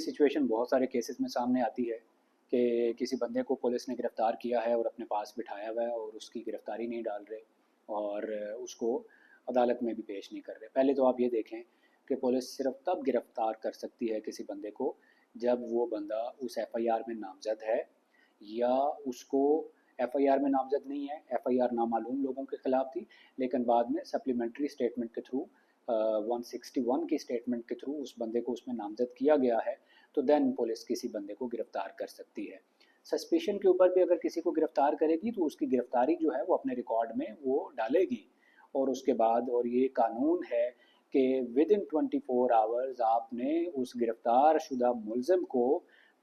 Situation बहुत सारे cases में सामने आती है कि किसी बंदे को पुलिस ने गिरफ़्तार किया है और अपने पास बिठाया हुआ है और उसकी गिरफ़्तारी नहीं डाल रहे और उसको अदालत में भी पेश नहीं कर रहे। पहले तो आप ये देखें कि पुलिस सिर्फ तब गिरफ़्तार कर सकती है किसी बंदे को जब वो बंदा उस एफ़आईआर में नामज़द है, या उसको एफ़आईआर में नामज़द नहीं है, एफ़आईआर नामालूम लोगों के ख़िलाफ़ थी, लेकिन बाद में सप्लीमेंट्री स्टेटमेंट के थ्रू 161 की स्टेटमेंट के थ्रू उस बंदे को उसमें नामज़द किया गया है, तो देन पुलिस किसी बंदे को गिरफ़्तार कर सकती है। सस्पिशन के ऊपर भी अगर किसी को गिरफ़्तार करेगी तो उसकी गिरफ़्तारी जो है वो अपने रिकॉर्ड में वो डालेगी, और उसके बाद, और ये कानून है कि विद इन 24 आवर्स आपने उस गिरफ़्तार शुदा मुलज़िम को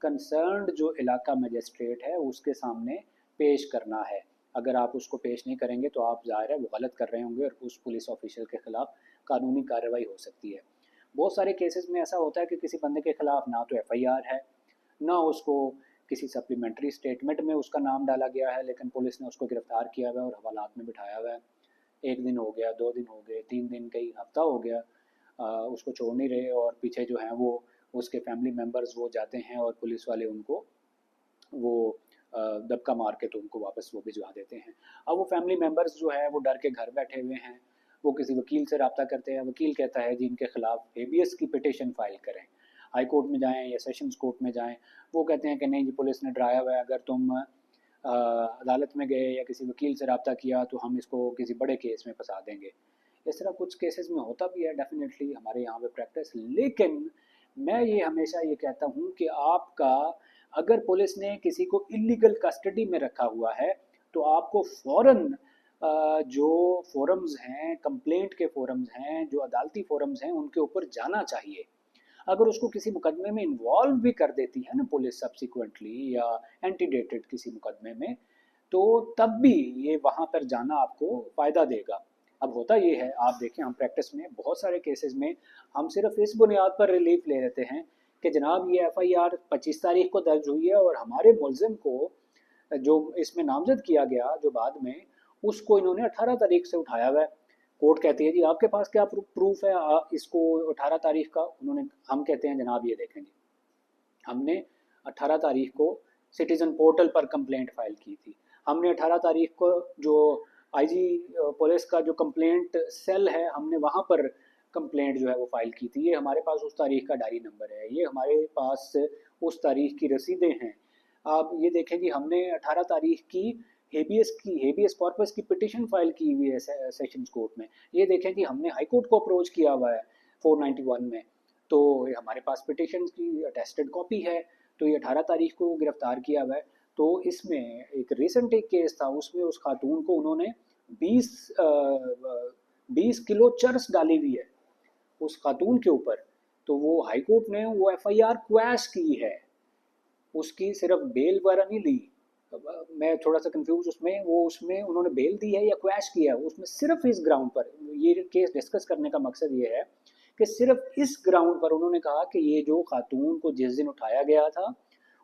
कंसर्न्ड जो इलाका मजिस्ट्रेट है उसके सामने पेश करना है। अगर आप उसको पेश नहीं करेंगे तो आप ज़ाहिर है वो गलत कर रहे होंगे और उस पुलिस ऑफिशियल के ख़िलाफ़ कानूनी कार्रवाई हो सकती है। बहुत सारे केसेस में ऐसा होता है कि किसी बंदे के ख़िलाफ़ ना तो एफ़आईआर है, ना उसको किसी सप्लीमेंट्री स्टेटमेंट में उसका नाम डाला गया है, लेकिन पुलिस ने उसको गिरफ़्तार किया हुआ है और हवालात में बिठाया हुआ है। 1 दिन हो गया, 2 दिन हो गए, 3 दिन, कई हफ़्ता हो गया, उसको छोड़ नहीं रहे, और पीछे जो हैं वो उसके फैमिली मेम्बर्स वो जाते हैं और पुलिस वाले उनको वो दबका मार के तो उनको वापस वो भिजवा देते हैं। अब वो फैमिली मेम्बर्स जो है वो डर के घर बैठे हुए हैं, वो किसी वकील से रब्ता करते हैं, वकील कहता है जी इनके ख़िलाफ़ हेबियस की पिटिशन फ़ाइल करें, हाई कोर्ट में जाएँ या सेशंस कोर्ट में जाएँ। वो कहते हैं कि नहीं जी, पुलिस ने डराया हुआ है, अगर तुम अदालत में गए या किसी वकील से रब्ता किया तो हम इसको किसी बड़े केस में फंसा देंगे। इस तरह कुछ केसेस में होता भी है डेफिनेटली हमारे यहाँ पे प्रैक्टिस, लेकिन मैं ये हमेशा ये कहता हूँ कि आपका, अगर पुलिस ने किसी को इलीगल कस्टडी में रखा हुआ है तो आपको फ़ौरन जो फोरम्स हैं, कंप्लेंट के फोरम्स हैं, जो अदालती फोरम्स हैं, उनके ऊपर जाना चाहिए। अगर उसको किसी मुकदमे में इन्वॉल्व भी कर देती है ना पुलिस सब्सिक्वेंटली, या एंटीडेटेड किसी मुकदमे में, तो तब भी ये वहाँ पर जाना आपको फ़ायदा देगा। अब होता ये है, आप देखें हम प्रैक्टिस में बहुत सारे केसेस में हम सिर्फ इस बुनियाद पर रिलीफ ले लेते हैं कि जनाब ये एफ़आईआर 25 तारीख को दर्ज हुई है और हमारे मुलजिम को जो इसमें नामजद किया गया जो बाद में, उसको इन्होंने 18 तारीख से उठाया हुआ है। कोर्ट कहती है जी आपके पास क्या प्रूफ है इसको 18 तारीख का, उन्होंने, हम कहते हैं जनाब ये देखें जी, हमने 18 तारीख को सिटीज़न पोर्टल पर कंप्लेंट फ़ाइल की थी, हमने 18 तारीख को जो आईजी पुलिस का जो कंप्लेंट सेल है हमने वहाँ पर कंप्लेंट जो है वो फ़ाइल की थी, ये हमारे पास उस तारीख का डायरी नंबर है, ये हमारे पास उस तारीख की रसीदें हैं। आप ये देखें जी, हमने 18 तारीख की हेबियस कॉर्पस की पिटिशन फाइल की हुई है सेशंस कोर्ट में, ये देखें जी हमने हाई कोर्ट को अप्रोच किया हुआ है 491 में, तो ये हमारे पास पिटिशन की अटेस्टेड कॉपी है, तो ये 18 तारीख को गिरफ़्तार किया हुआ है। तो इसमें एक रिसेंट एक केस था, उसमें उस खातून को उन्होंने 20 20 किलो चर्स डाली हुई है उस खातून के ऊपर, तो वो हाई कोर्ट ने वो एफआईआर क्वैश की है, उसकी सिर्फ बेल वगैरह नहीं ली। मैं थोड़ा सा कंफ्यूज उसमें, वो उसमें उन्होंने बेल दी है या क्वैश किया है, उसमें सिर्फ इस ग्राउंड पर ये केस डिस्कस करने का मकसद ये है कि सिर्फ इस ग्राउंड पर उन्होंने कहा कि ये जो खातून को जिस दिन उठाया गया था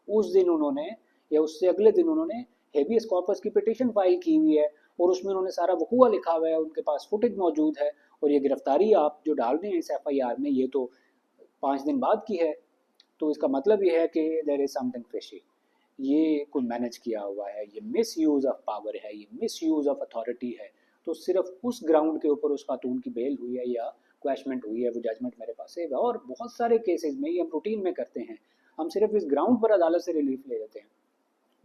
उस दिन उन्होंने, या उससे अगले दिन उन्होंने हेबियस कॉर्पस की पिटिशन फाइल की हुई है और उसमें उन्होंने सारा वकूआ लिखा हुआ है, उनके पास फुटेज मौजूद है, और ये गिरफ्तारी आप जो डाल रहे हैं इस एफआईआर में ये तो 5 दिन बाद की है, तो इसका मतलब ये है कि देयर इज़ समथिंग फिशी, ये कोई मैनेज किया हुआ है, ये मिस यूज़ ऑफ पावर है, ये मिस यूज़ ऑफ अथॉरिटी है। तो सिर्फ उस ग्राउंड के ऊपर उस खातून की बेल हुई है या क्वैशमेंट हुई है, वो जजमेंट मेरे पास है, और बहुत सारे केसेस में ये हम रूटीन में करते हैं, हम सिर्फ इस ग्राउंड पर अदालत से रिलीफ ले लेते हैं।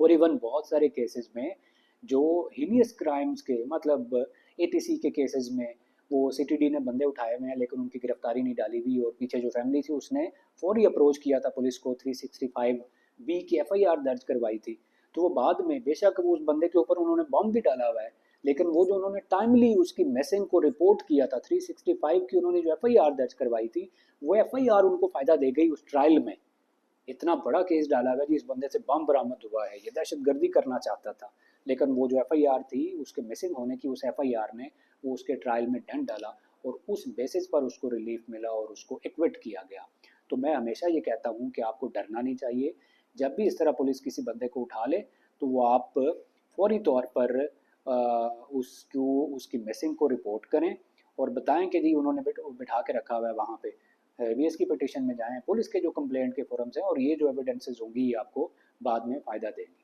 और इवन बहुत सारे केसेस में जो हीनियस क्राइम्स के, मतलब एटीसी के केसेस में वो सीटीडी ने बंदे उठाए हुए हैं लेकिन उनकी गिरफ्तारी नहीं डाली हुई, और पीछे जो फैमिली थी उसने फौरी अप्रोच किया था पुलिस को, 365 बी की एफआईआर दर्ज करवाई थी, तो वो बाद में बेशक वो उस बंदे के ऊपर उन्होंने बॉम्ब भी डाला हुआ है, लेकिन वो जो उन्होंने टाइमली उसकी मिसिंग को रिपोर्ट किया था, 365 की उन्होंने जो एफआईआर दर्ज करवाई थी, वो एफआईआर उनको फ़ायदा दे गई उस ट्रायल में। इतना बड़ा केस डाला गया कि इस बंदे से बम बरामद हुआ है, ये दहशत गर्दी करना चाहता था, लेकिन वो जो एफआईआर थी उसके मिसिंग होने की, उस एफआईआर ने वो उसके ट्रायल में डेंट डाला और उस बेसिस पर उसको रिलीफ मिला और उसको एक्विट किया गया। तो मैं हमेशा ये कहता हूँ कि आपको डरना नहीं चाहिए, जब भी इस तरह पुलिस किसी बंदे को उठा ले तो वो आप फौरी तौर पर उसको उसकी मिसिंग को रिपोर्ट करें और बताएं कि जी उन्होंने बिठा के रखा हुआ है वहाँ पे, हैवियस की पिटीशन में जाएं, पुलिस के जो कंप्लेंट के फॉर्म्स हैं, और ये जो एविडेंसेस होंगी ये आपको बाद में फ़ायदा देंगे।